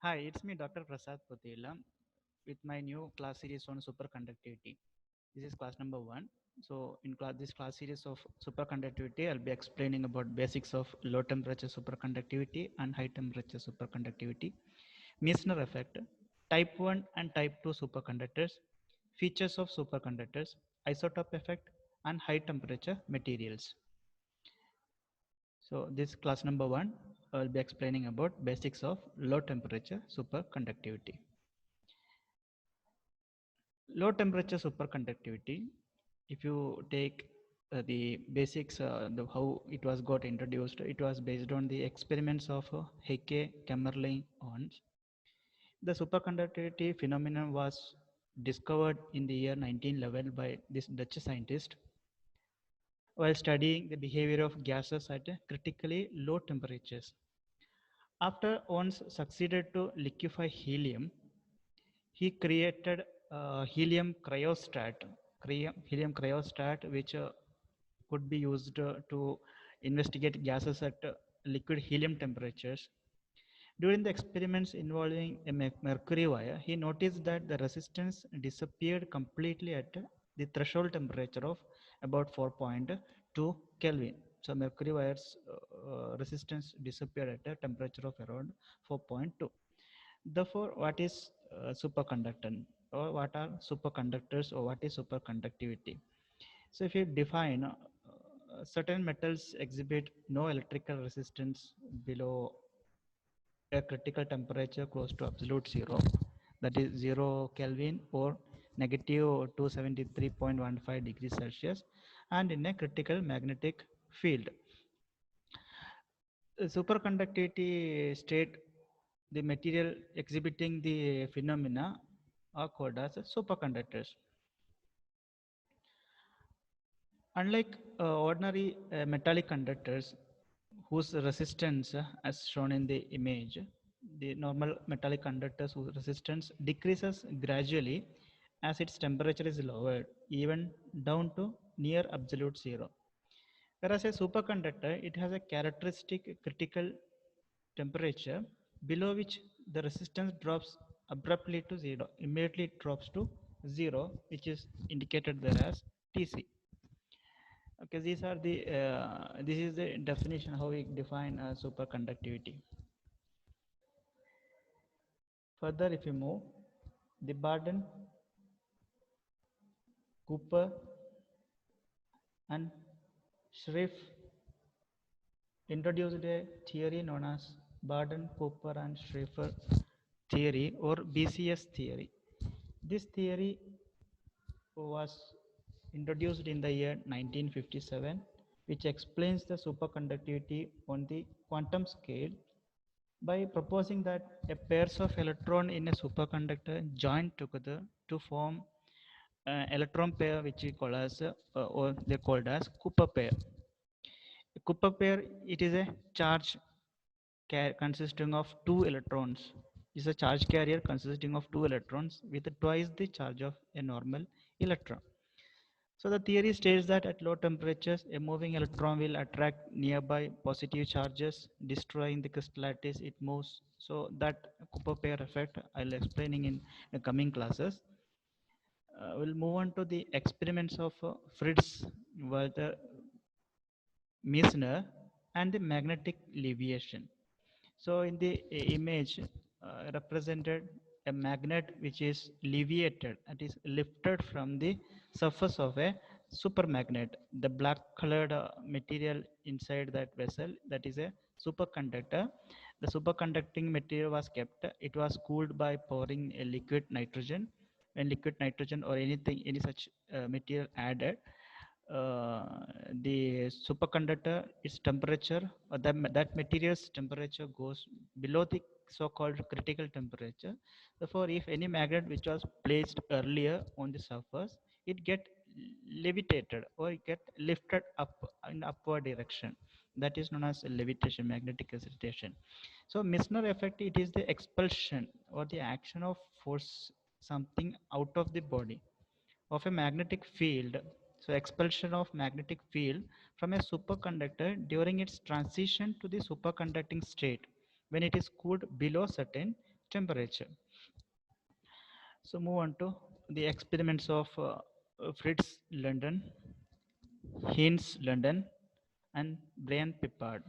Hi, it's me, Dr. Prasad Puthiyillam, with my new class series on superconductivity. This is class number one. So, in this class series of superconductivity, I'll be explaining about basics of low temperature superconductivity and high temperature superconductivity, Meissner effect, type 1 and type 2 superconductors, features of superconductors, isotope effect, and high temperature materials. So, this class number one, I'll be explaining about basics of low temperature superconductivity. Low temperature superconductivity, if you take the basics, how it was got introduced, it was based on the experiments of Heike, Kamerlingh, Ons. The superconductivity phenomenon was discovered in the year 1911 by this Dutch scientist while studying the behavior of gases at critically low temperatures. After Ons succeeded to liquefy helium, he created helium cryostat, which could be used to investigate gases at liquid helium temperatures. During the experiments involving a mercury wire, he noticed that the resistance disappeared completely at the threshold temperature of about 4.2 Kelvin. So mercury wire's resistance disappeared at a temperature of around 4.2. Therefore, what is superconductor, or what are superconductors, or what is superconductivity? So, if you define certain metals exhibit no electrical resistance below a critical temperature close to absolute zero, that is 0 Kelvin or negative 273.15 degrees Celsius, and in a critical magnetic field. Superconductivity state, the material exhibiting the phenomena are called as superconductors. Unlike ordinary metallic conductors, whose resistance, as shown in the image, the normal metallic conductors whose resistance decreases gradually as its temperature is lowered, even down to near absolute zero. Whereas a superconductor, it has a characteristic critical temperature below which the resistance drops abruptly to zero. Immediately it drops to zero, which is indicated there as Tc. Okay, these are the this is the definition how we define superconductivity. Further, if you move, the Barden, Cooper, and Schriff introduced a theory known as Barden, Cooper, and Schrieffer theory, or BCS theory. This theory was introduced in the year 1957, which explains the superconductivity on the quantum scale by proposing that a pairs of electrons in a superconductor join together to form electron pair, which we call as or they called as Cooper pair. A Cooper pair, it is a charge consisting of two electrons. Is a charge carrier consisting of two electrons with twice the charge of a normal electron. So the theory states that at low temperatures, a moving electron will attract nearby positive charges, destroying the crystal lattice it moves. So that Cooper pair effect I'll explaining in the coming classes. We'll move on to the experiments of Fritz, Walter Meissner, and the magnetic leviation. So in the image represented a magnet which is leviated, that is lifted from the surface of a supermagnet. The black colored material inside that vessel, that is a superconductor. The superconducting material was kept. It was cooled by pouring a liquid nitrogen. When liquid nitrogen or anything, any such material added, uh, the superconductor, its temperature, or that material's temperature goes below the so-called critical temperature. Therefore, if any magnet which was placed earlier on the surface, it get levitated or it get lifted up in upward direction. That is known as levitation, magnetic excitation. So Meissner effect, it is the expulsion or the action of force something out of the body of a magnetic field. So expulsion of magnetic field from a superconductor during its transition to the superconducting state when it is cooled below certain temperature. So move on to the experiments of Fritz London, Heinz London, and Brian Pippard.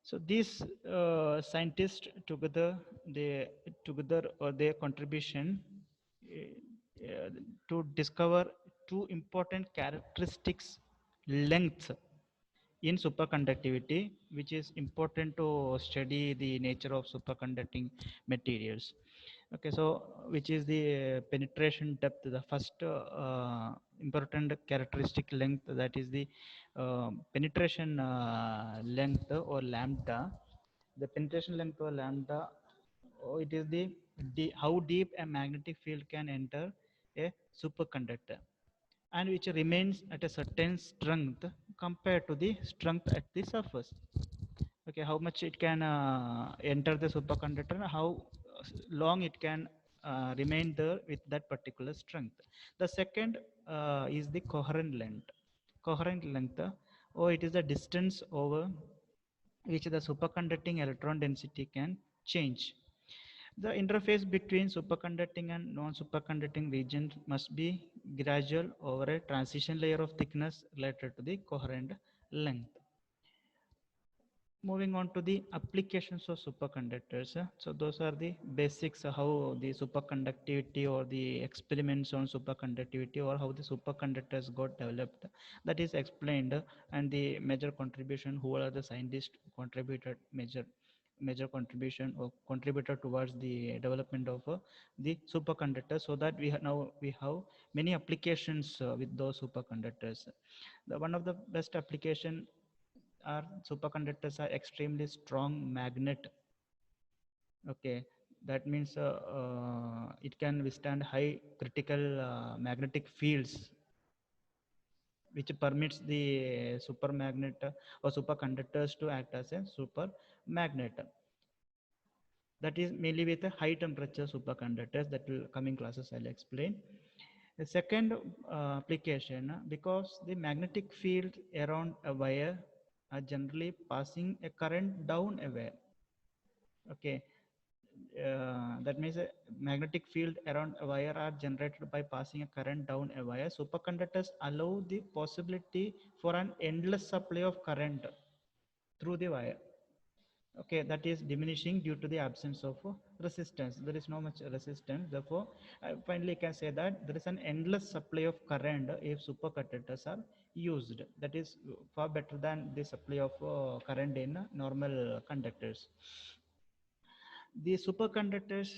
So these scientists together or their contribution to discover two important characteristics: length in superconductivity, which is important to study the nature of superconducting materials. Okay, so which is the penetration depth, the first important characteristic length, that is the penetration length or lambda. The penetration length or lambda, it is the how deep a magnetic field can enter a superconductor, and which remains at a certain strength compared to the strength at the surface. Okay, how much it can enter the superconductor, how long it can remain there with that particular strength. The second is the coherent length, or it is the distance over which the superconducting electron density can change. The interface between superconducting and non-superconducting regions must be gradual over a transition layer of thickness related to the coherent length. Moving on to the applications of superconductors. So those are the basics, how the superconductivity or the experiments on superconductivity or how the superconductors got developed, that is explained, and the major contribution, who are the scientists contributed major contribution or contributor towards the development of the superconductor, so that now we have many applications with those superconductors. The one of the best application are superconductors are extremely strong magnet. Okay, that means it can withstand high critical magnetic fields, which permits the supermagnet or superconductors to act as a super magnet. That is mainly with a high temperature superconductors, that will coming classes I'll explain. The second application, because the magnetic field around a wire are generally passing a current down a wire. Okay, that means a magnetic field around a wire are generated by passing a current down a wire. Superconductors allow the possibility for an endless supply of current through the wire. Okay, that is diminishing due to the absence of resistance. There is no much resistance, therefore finally you can say that there is an endless supply of current if superconductors are used. That is far better than the supply of current in normal conductors. The superconductors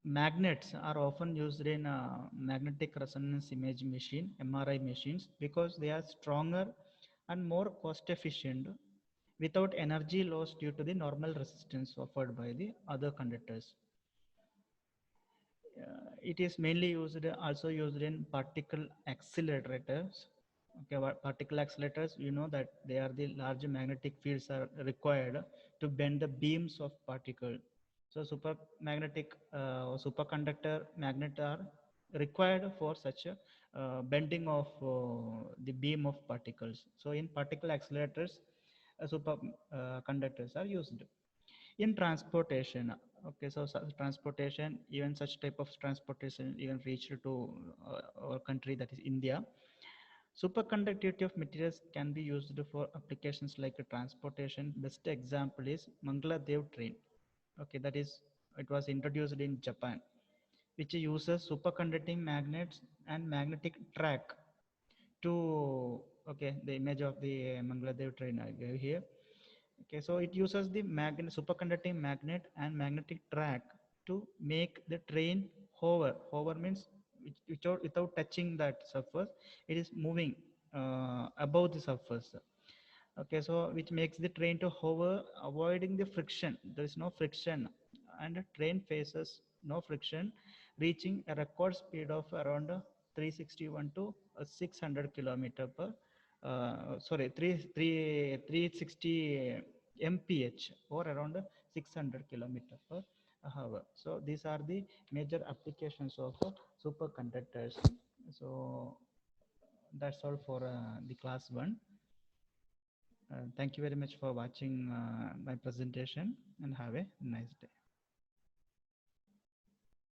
magnets are often used in magnetic resonance image machine, MRI machines, because they are stronger and more cost efficient without energy loss due to the normal resistance offered by the other conductors. It is mainly also used in particle accelerators. Okay, particle accelerators, you know that they are the large magnetic fields are required to bend the beams of particle. So supermagnetic or superconductor magnet are required for such a bending of the beam of particles. So in particle accelerators, superconductors are used. In transportation, okay, so transportation, even such type of transportation even reached to our country, that is India. Superconductivity of materials can be used for applications like transportation. Best example is Mangaladev train. Okay, that is, it was introduced in Japan, which uses superconducting magnets and magnetic track to, okay, the image of the Mangaladev train I gave here. Okay, so it uses the superconducting magnet and magnetic track to make the train hover. Hover means without touching that surface, it is moving above the surface. Okay, so which makes the train to hover, avoiding the friction. There is no friction, and the train faces no friction, reaching a record speed of around 361 to 600 kilometer per sorry 360 mph, or around 600 kilometer per hour. So these are the major applications of superconductors. So that's all for the class 1. Thank you very much for watching my presentation, and have a nice day.